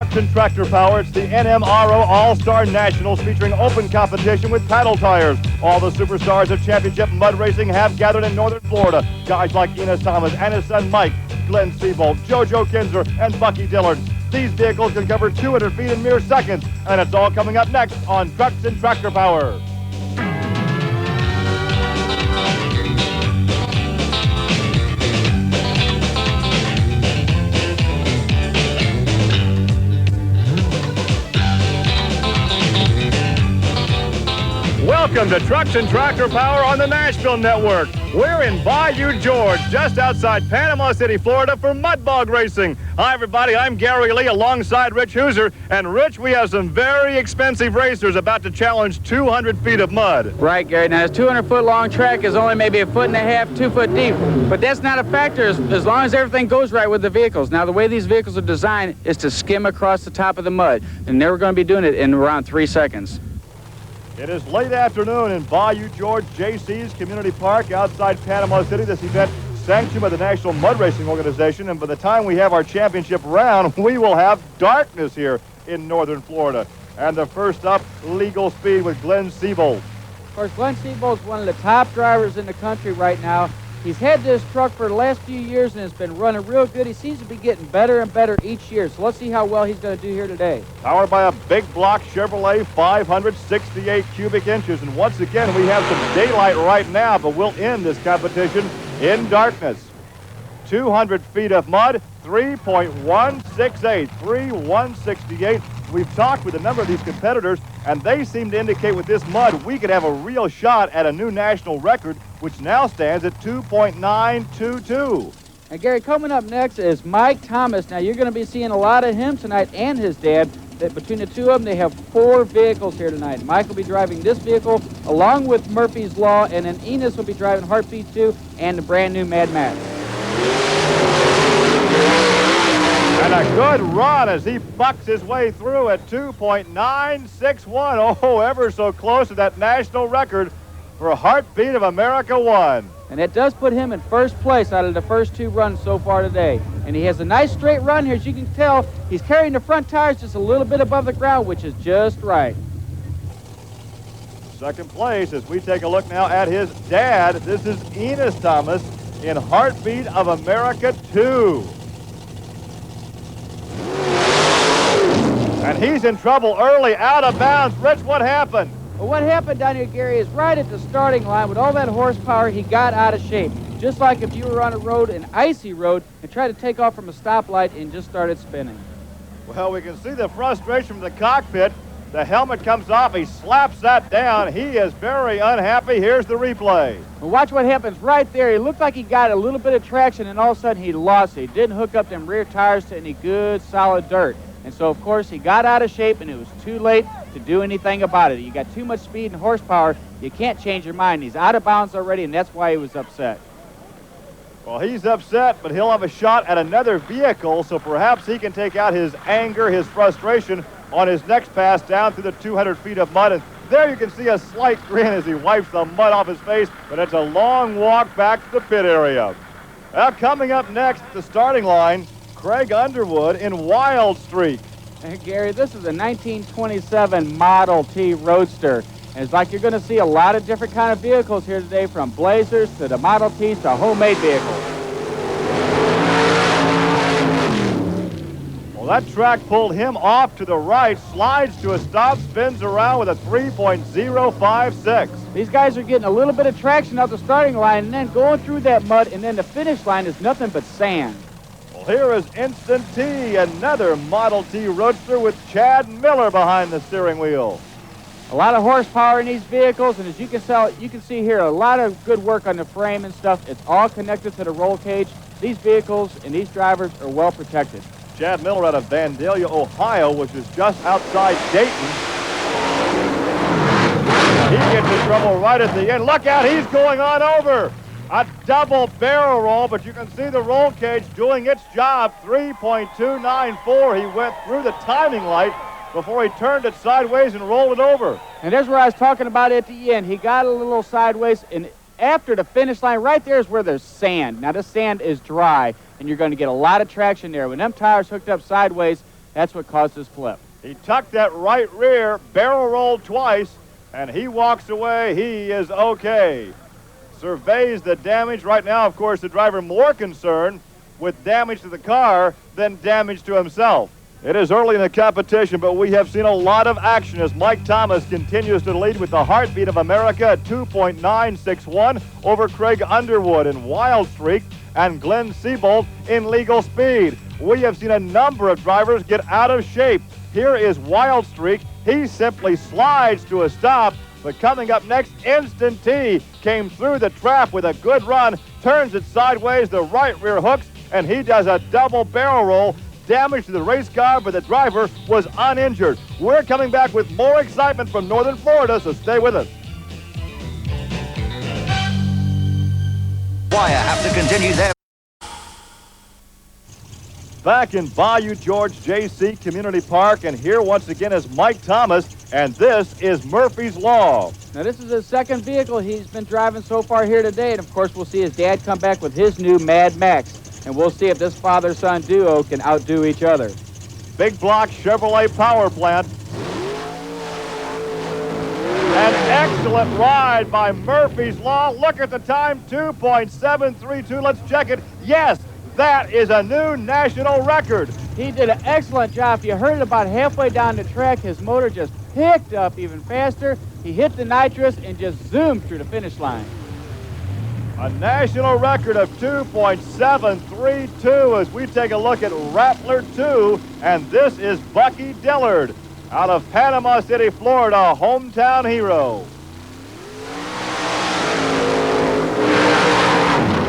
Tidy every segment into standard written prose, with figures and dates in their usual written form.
Trucks and Tractor Power. It's the NMRO All-Star Nationals featuring open competition with paddle tires. All the superstars of championship mud racing have gathered in northern Florida. Guys like Enos Thomas and his son Mike, Glenn Seabolt, JoJo Kinzer, and Bucky Dillard. These vehicles can cover 200 feet in mere seconds, and it's all coming up next on Trucks and Tractor Power. Welcome to Trucks and Tractor Power on the Nashville Network. We're in Bayou, George, just outside Panama City, Florida for mud bog racing. Hi, everybody. I'm Gary Lee alongside Rich Hooser. And, Rich, we have some very expensive racers about to challenge 200 feet of mud. Right, Gary. Now, this 200-foot-long track is only maybe 1.5 feet, 2 foot deep. But that's not a factor as long as everything goes right with the vehicles. Now, the way these vehicles are designed is to skim across the top of the mud. And they're going to be doing it in around 3 seconds. It is late afternoon in Bayou, George, JC's Community Park outside Panama City. This event sanctioned by the National Mud Racing Organization, and by the time we have our championship round, we will have darkness here in northern Florida. And the first up, Legal Speed with Glenn Seabolt. Of course, Glenn Seabolt's one of the top drivers in the country right now. He's had this truck for the last few years and it's been running real good. He seems to be getting better and better each year. So let's see how well he's going to do here today. Powered by a big block Chevrolet 568 cubic inches. And once again, we have some daylight right now, but we'll end this competition in darkness. 200 feet of mud, 3.168, 3.168. We've talked with a number of these competitors, and they seem to indicate with this mud, we could have a real shot at a new national record, which now stands at 2.922. And Gary, coming up next is Mike Thomas. Now, you're going to be seeing a lot of him tonight and his dad. Between the two of them, they have 4 vehicles here tonight. Mike will be driving this vehicle along with Murphy's Law, and then Enos will be driving Heartbeat 2 and the brand new Mad Max. And a good run as he bucks his way through at 2.961. Oh, ever so close to that national record for Heartbeat of America 1. And that does put him in first place out of the first 2 runs so far today. And he has a nice straight run here. As you can tell, he's carrying the front tires just a little bit above the ground, which is just right. Second place as we take a look now at his dad. This is Enos Thomas in Heartbeat of America 2. And he's in trouble early, out of bounds. Rich, what happened? Well, what happened down here, Gary, is right at the starting line with all that horsepower, he got out of shape. Just like if you were on a road, an icy road, and tried to take off from a stoplight and just started spinning. Well, we can see the frustration from the cockpit. The helmet comes off. He slaps that down. He is very unhappy. Here's the replay. Well, watch what happens right there. He looked like he got a little bit of traction, and all of a sudden he lost it. He didn't hook up them rear tires to any good, solid dirt. And so, of course, he got out of shape, and it was too late to do anything about it. You got too much speed and horsepower. You can't change your mind. He's out of bounds already, and that's why he was upset. Well, he's upset, but he'll have a shot at another vehicle, so perhaps he can take out his anger, his frustration on his next pass down through the 200 feet of mud. And there you can see a slight grin as he wipes the mud off his face, but it's a long walk back to the pit area. Now, coming up next at the starting line, Craig Underwood in Wild Streak. And Gary, this is a 1927 Model T Roadster. And it's like you're going to see a lot of different kind of vehicles here today, from Blazers to the Model Ts to homemade vehicles. Well, that track pulled him off to the right, slides to a stop, spins around with a 3.056. These guys are getting a little bit of traction out the starting line and then going through that mud, and then the finish line is nothing but sand. Well, here is Instant T, another Model T Roadster with Chad Miller behind the steering wheel. A lot of horsepower in these vehicles, and as you can see here, a lot of good work on the frame and stuff. It's all connected to the roll cage. These vehicles and these drivers are well protected. Chad Miller out of Vandalia, Ohio, which is just outside Dayton. He gets in trouble right at the end. Look out, he's going on over. A double barrel roll, but you can see the roll cage doing its job. 3.294. He went through the timing light before he turned it sideways and rolled it over. And there's where I was talking about at the end. He got a little sideways, and after the finish line, right there is where there's sand. Now, this sand is dry, and you're going to get a lot of traction there. When them tires hooked up sideways, That's what caused his flip. He tucked that right rear, barrel rolled twice, and he walks away. He is okay. Surveys the damage. Right now, of course, the driver more concerned with damage to the car than damage to himself. It is early in the competition, but we have seen a lot of action as Mike Thomas continues to lead with the heartbeat of America at 2.961 over Craig Underwood in Wild Streak and Glenn Seabold in Legal Speed. We have seen a number of drivers get out of shape. Here is Wild Streak. He simply slides to a stop, but coming up next, Instant T came through the trap with a good run, turns it sideways, the right rear hooks, and he does a double barrel roll. Damage to the race car, but the driver was uninjured. We're coming back with more excitement from Northern Florida, so stay with us. Why I have to continue there. Back in Bayou George J.C. Community Park, and here once again is Mike Thomas, and this is Murphy's Law. Now, this is his second vehicle he's been driving so far here today, and of course we'll see his dad come back with his new Mad Max. And we'll see if this father-son duo can outdo each other. Big block Chevrolet power plant. An excellent ride by Murphy's Law. Look at the time, 2.732. Let's check it. Yes, that is a new national record. He did an excellent job. You heard it about halfway down the track. His motor just picked up even faster. He hit the nitrous and just zoomed through the finish line. A national record of 2.732 as we take a look at Rappler 2, and this is Bucky Dillard out of Panama City, Florida, hometown hero.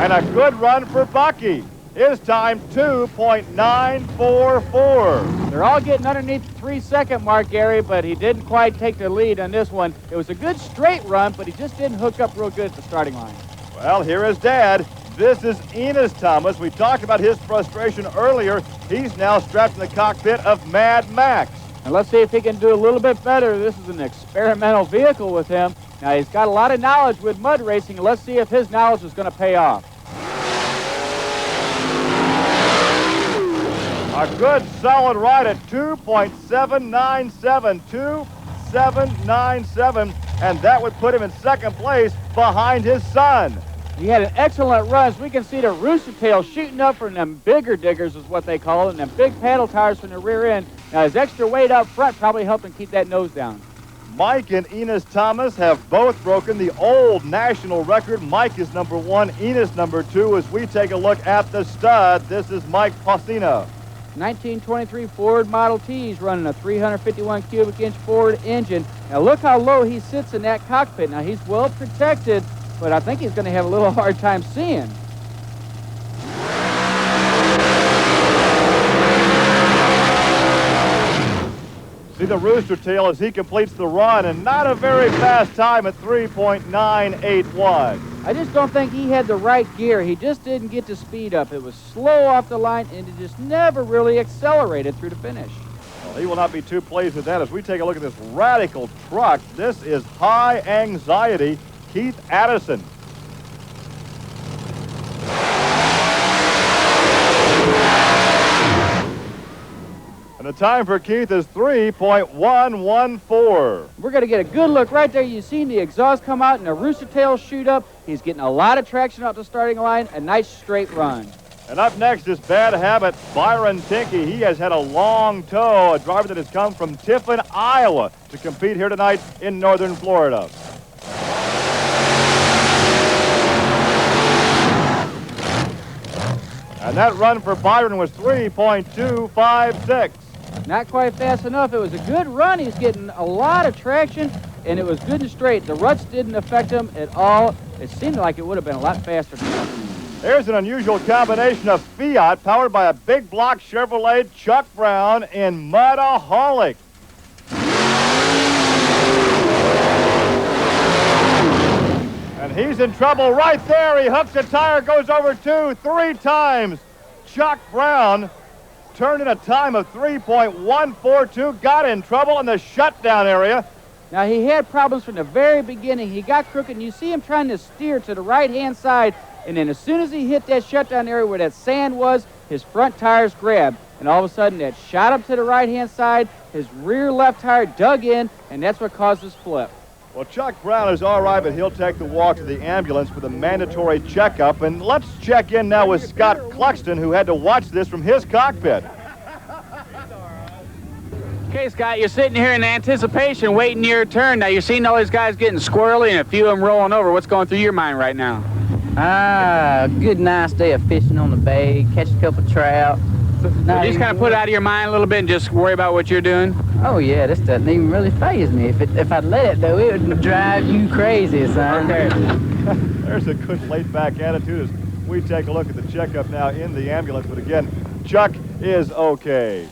And a good run for Bucky. His time, 2.944. They're all getting underneath the 3-second mark, Gary, but he didn't quite take the lead on this one. It was a good straight run, but he just didn't hook up real good at the starting line. Well, here is Dad. This is Enos Thomas. We talked about his frustration earlier. He's now strapped in the cockpit of Mad Max. And let's see if he can do a little bit better. This is an experimental vehicle with him. Now, he's got a lot of knowledge with mud racing, and let's see if his knowledge is going to pay off. A good solid ride at 2.797, 2.797, and that would put him in second place behind his son. He had an excellent run. As we can see the rooster tail shooting up from them bigger diggers is what they call it, and them big paddle tires from the rear end. Now his extra weight up front probably helped him keep that nose down. Mike and Enos Thomas have both broken the old national record. Mike is number 1, Enos number 2. As we take a look at the stud, this is Mike Pacina. 1923 Ford Model T. He's running a 351 cubic inch Ford engine. Now look how low he sits in that cockpit. Now he's well protected, but I think he's going to have a little hard time seeing. See the rooster tail as he completes the run, and not a very fast time at 3.981. I just don't think he had the right gear. He just didn't get the speed up. It was slow off the line, and it just never really accelerated through the finish. Well, he will not be too pleased with that as we take a look at this radical truck. This is High Anxiety Keith Addison. And the time for Keith is 3.114. We're going to get a good look right there. You've seen the exhaust come out and the rooster tail shoot up. He's getting a lot of traction out the starting line. A nice straight run. And up next is Bad Habit, Byron Tinky. He has had a long tow, a driver that has come from Tiffin, Iowa, to compete here tonight in Northern Florida. And that run for Byron was 3.256. Not quite fast enough. It was a good run. He's getting a lot of traction, and it was good and straight. The ruts didn't affect him at all. It seemed like it would have been a lot faster. Here's an unusual combination of Fiat powered by a big block Chevrolet Chuck Brown in Mudaholic. And he's in trouble right there. He hooks a tire, goes over 2-3 times. Chuck Brown turned in a time of 3.142, got in trouble in the shutdown area. Now, he had problems from the very beginning. He got crooked, and you see him trying to steer to the right-hand side, and then as soon as he hit that shutdown area where that sand was, his front tires grabbed. and all of a sudden it shot up to the right-hand side. His rear left tire dug in, and that's what caused this flip. Well, Chuck Brown is all right, but he'll take the walk to the ambulance for the mandatory checkup. And let's check in now with Scott Cluxton, who had to watch this from his cockpit. Okay, Scott, you're sitting here in anticipation, waiting your turn. Now, you're seeing all these guys getting squirrely and a few of them rolling over. What's going through your mind right now? Good nice day of fishing on the bay, catch a couple trout. So you just kind of put it out of your mind a little bit and just worry about what you're doing? Oh, yeah, this doesn't even really faze me. If I'd let it, though, it would drive you crazy, son. Okay. There's a good laid-back attitude as we take a look at the checkup now in the ambulance. But again, Chuck is okay.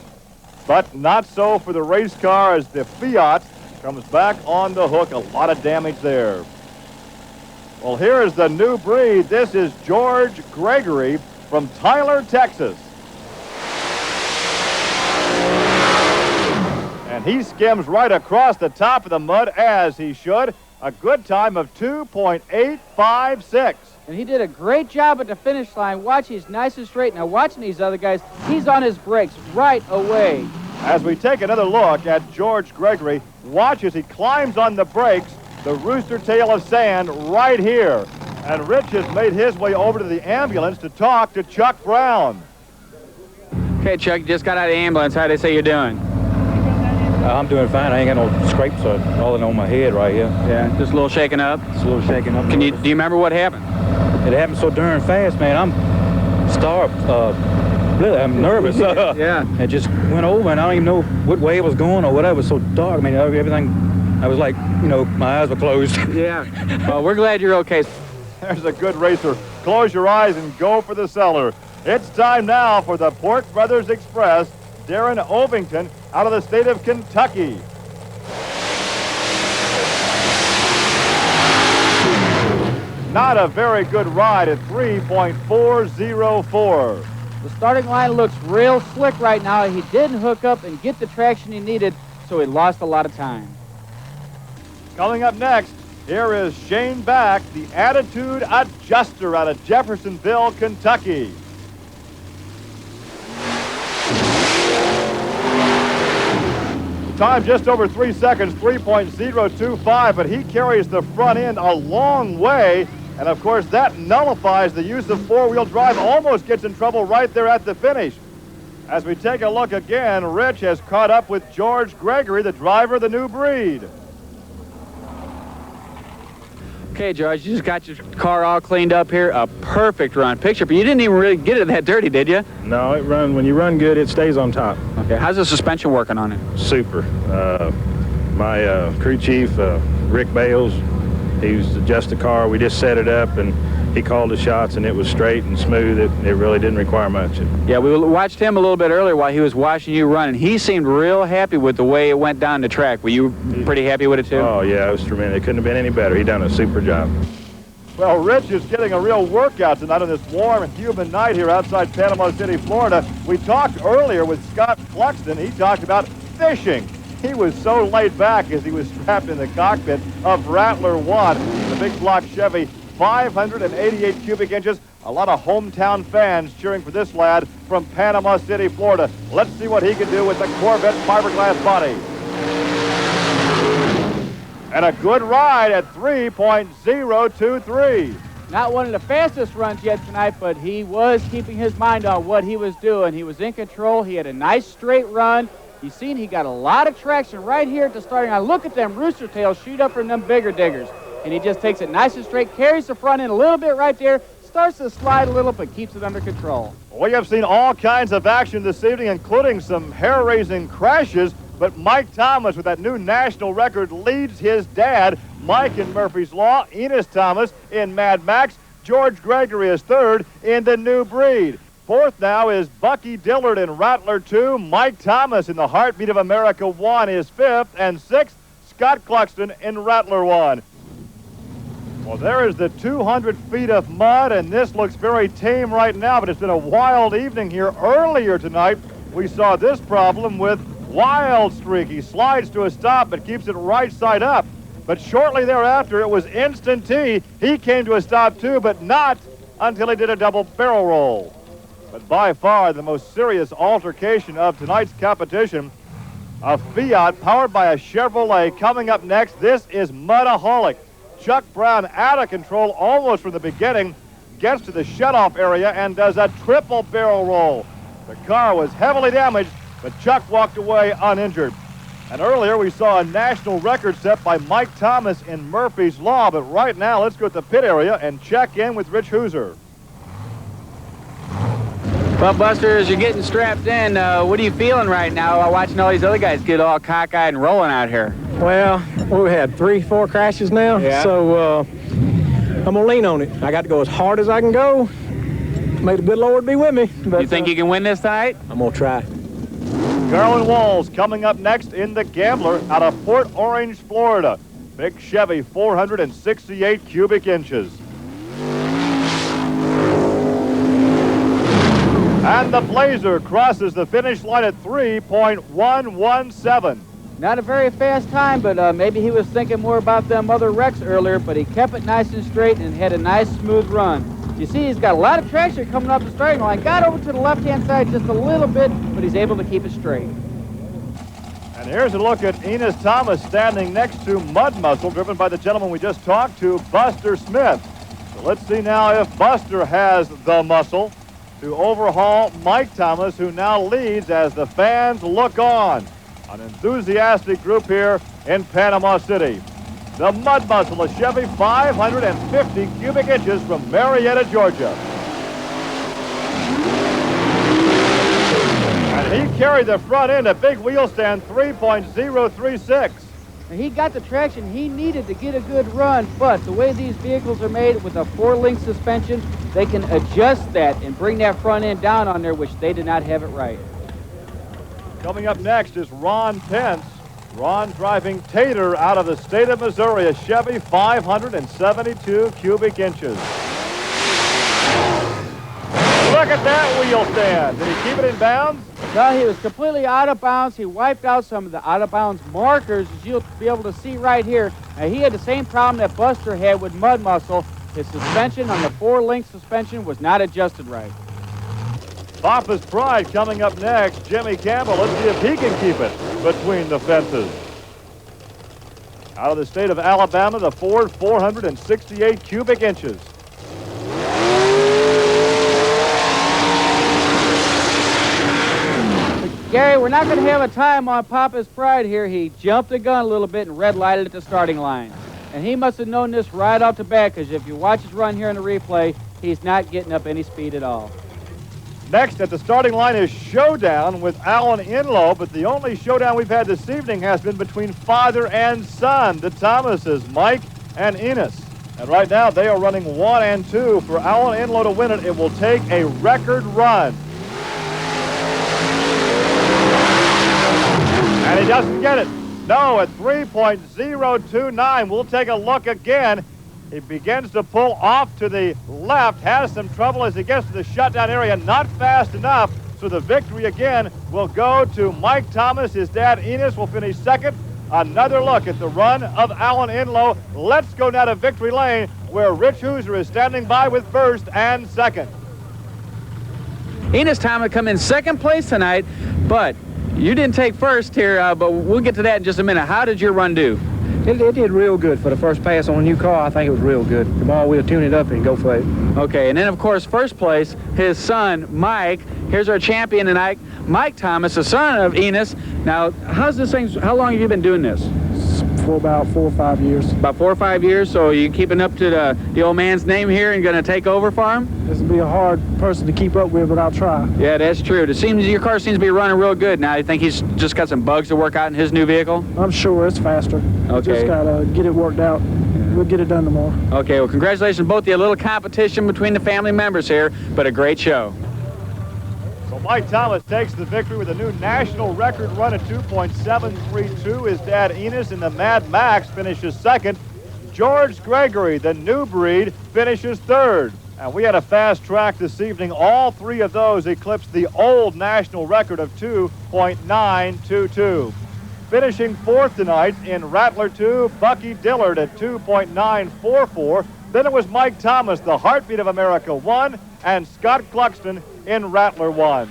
But not so for the race car as the Fiat comes back on the hook. A lot of damage there. Well, here is the new breed. This is George Gregory from Tyler, Texas. And he skims right across the top of the mud, as he should. A good time of 2.856. And he did a great job at the finish line. Watch, he's nice and straight. Now, watching these other guys, he's on his brakes right away. As we take another look at George Gregory, watch as he climbs on the brakes, the rooster tail of sand right here. And Rich has made his way over to the ambulance to talk to Chuck Brown. Okay, Chuck, you just got out of the ambulance. How do they say you're doing? I'm doing fine. I ain't got no scrapes all in on my head right here. Yeah, just a little shaken up. It's a little shaken up. Do you remember what happened? It happened so darn fast, man. I'm starved. Really, I'm nervous. Yeah. It just went over, and I don't even know what way it was going or whatever. It was so dark. I mean, everything, I was like, you know, my eyes were closed. Yeah. Well, we're glad you're okay. There's a good racer. Close your eyes and go for the cellar. It's time now for the Port Brothers Express. Darren Ovington out of the state of Kentucky. Not a very good ride at 3.404. The starting line looks real slick right now. He didn't hook up and get the traction he needed, so he lost a lot of time. Coming up next, here is Shane Back, the attitude adjuster out of Jeffersonville, Kentucky. Time just over 3 seconds, 3.025, but he carries the front end a long way. And of course, that nullifies the use of four-wheel drive, almost gets in trouble right there at the finish. As we take a look again, Rich has caught up with George Gregory, the driver of the new breed. Okay, George, you just got your car all cleaned up here. A perfect run. Picture, but you didn't even really get it that dirty, did you? No, when you run good, it stays on top. Okay, how's the suspension working on it? Super. My crew chief, Rick Bales, he was adjusted the car. We just set it up, and he called the shots, and it was straight and smooth. It really didn't require much. Yeah, we watched him a little bit earlier while he was watching you run, and he seemed real happy with the way it went down the track. Were you pretty happy with it, too? Oh, yeah, it was tremendous. It couldn't have been any better. He done a super job. Well, Rich is getting a real workout tonight on this warm and humid night here outside Panama City, Florida. We talked earlier with Scott Cluxton. He talked about fishing. He was so laid back as he was strapped in the cockpit of Rattler 1, the big block Chevy, 588 cubic inches. A lot of hometown fans cheering for this lad from Panama City, Florida. Let's see what he can do with the Corvette fiberglass body. And a good ride at 3.023. Not one of the fastest runs yet tonight, but he was keeping his mind on what he was doing. He was in control. He had a nice straight run. You seen he got a lot of traction right here at the starting line. Look at them rooster tails shoot up from them bigger diggers. And he just takes it nice and straight, carries the front end a little bit right there, starts to slide a little, but keeps it under control. We have seen all kinds of action this evening, including some hair-raising crashes, but Mike Thomas, with that new national record, leads his dad, Mike in Murphy's Law, Enos Thomas in Mad Max, George Gregory is third in the new breed. Fourth now is Bucky Dillard in Rattler 2. Mike Thomas in the Heartbeat of America 1 is fifth. And sixth, Scott Cluxton in Rattler 1. Well, there is the 200 feet of mud, and this looks very tame right now, but it's been a wild evening here. Earlier tonight, we saw this problem with Wild Streak. He slides to a stop, but keeps it right side up. But shortly thereafter, it was Instant T. He came to a stop too, but not until he did a double barrel roll. But by far the most serious altercation of tonight's competition, a Fiat powered by a Chevrolet coming up next. This is Mudaholic. Chuck Brown out of control almost from the beginning, gets to the shutoff area and does a triple barrel roll. The car was heavily damaged, but Chuck walked away uninjured. And earlier we saw a national record set by Mike Thomas in Murphy's Law, but right now let's go to the pit area and check in with Rich Hooser. Well, Buster, as you're getting strapped in, what are you feeling right now watching all these other guys get all cockeyed and rolling out here? Well, we had 3-4 crashes now, so I'm going to lean on it. I got to go as hard as I can go. May the good Lord be with me. But, you think you can win this tonight? I'm going to try. Garland Walls coming up next in the Gambler out of Port Orange, Florida. Big Chevy, 468 cubic inches. And the Blazer crosses the finish line at 3.117. Not a very fast time, but maybe he was thinking more about them other wrecks earlier, but he kept it nice and straight and had a nice smooth run. You see, he's got a lot of traction coming off the starting line. Got over to the left-hand side just a little bit, but he's able to keep it straight. And here's a look at Enos Thomas standing next to Mud Muscle, driven by the gentleman we just talked to, Buster Smith. So let's see now if Buster has the muscle to overhaul Mike Thomas, who now leads as the fans look on. An enthusiastic group here in Panama City. The Mud Muscle, a Chevy 550 cubic inches from Marietta, Georgia. And he carried the front end, a big wheel stand, 3.036. He got the traction he needed to get a good run, but the way these vehicles are made with a 4-link suspension, they can adjust that and bring that front end down on there, which they did not have it right. Coming up next is Ron Pence. Ron driving Tater out of the state of Missouri, a Chevy 572 cubic inches. Look at that wheel stand. Did he keep it in bounds? No, he was completely out of bounds. He wiped out some of the out of bounds markers, as you'll be able to see right here. Now, he had the same problem that Buster had with Mud Muscle. His suspension on the 4-link suspension was not adjusted right. Papa's Pride coming up next. Jimmy Campbell, let's see if he can keep it between the fences. Out of the state of Alabama, the Ford 468 cubic inches. Gary, we're not going to have a time on Papa's Pride here. He jumped the gun a little bit and red lighted at the starting line. And he must have known this right off the bat, because if you watch his run here in the replay, he's not getting up any speed at all. Next at the starting line is Showdown with Alan Inlow, but the only showdown we've had this evening has been between father and son, the Thomases, Mike and Enos. And right now they are running 1 and 2. For Alan Inlow to win it, it will take a record run. And he doesn't get it. No, at 3.029. We'll take a look again. He begins to pull off to the left, has some trouble as he gets to the shutdown area, not fast enough, so the victory again will go to Mike Thomas. His dad, Enos, will finish second. Another look at the run of Alan Inlow. Let's go now to Victory Lane, where Rich Hooser is standing by with first and second. Enos Thomas come in second place tonight, but you didn't take first here, but we'll get to that in just a minute. How did your run do? It did real good for the first pass on a new car. I think it was real good. Tomorrow we'll tune it up and go for it. Okay, and then of course first place, his son Mike. Here's our champion tonight, Mike Thomas, the son of Enos. Now, how's this thing? How long have you been doing this? For about 4 or 5 years. About 4 or 5 years. So are you keeping up to the old man's name here and going to take over for him? This will be a hard person to keep up with, but I'll try. Yeah, that's true. It seems your car seems to be running real good now. You think he's just got some bugs to work out in his new vehicle? I'm sure it's faster. Okay. Just gotta get it worked out. We'll get it done tomorrow. Okay, well, congratulations both of you. A little competition between the family members here, but a great show. So Mike Thomas takes the victory with a new national record run at 2.732. His dad, Enos, in the Mad Max finishes second. George Gregory, the new breed, finishes third. And we had a fast track this evening. All 3 of those eclipsed the old national record of 2.922. Finishing fourth tonight in Rattler 2, Bucky Dillard at 2.944. Then it was Mike Thomas, the heartbeat of America, 1, and Scott Cluxton in Rattler 1.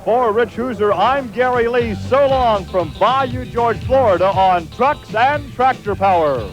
For Rich Hooser, I'm Gary Lee. So long from Bayou, George, Florida on Trucks and Tractor Power.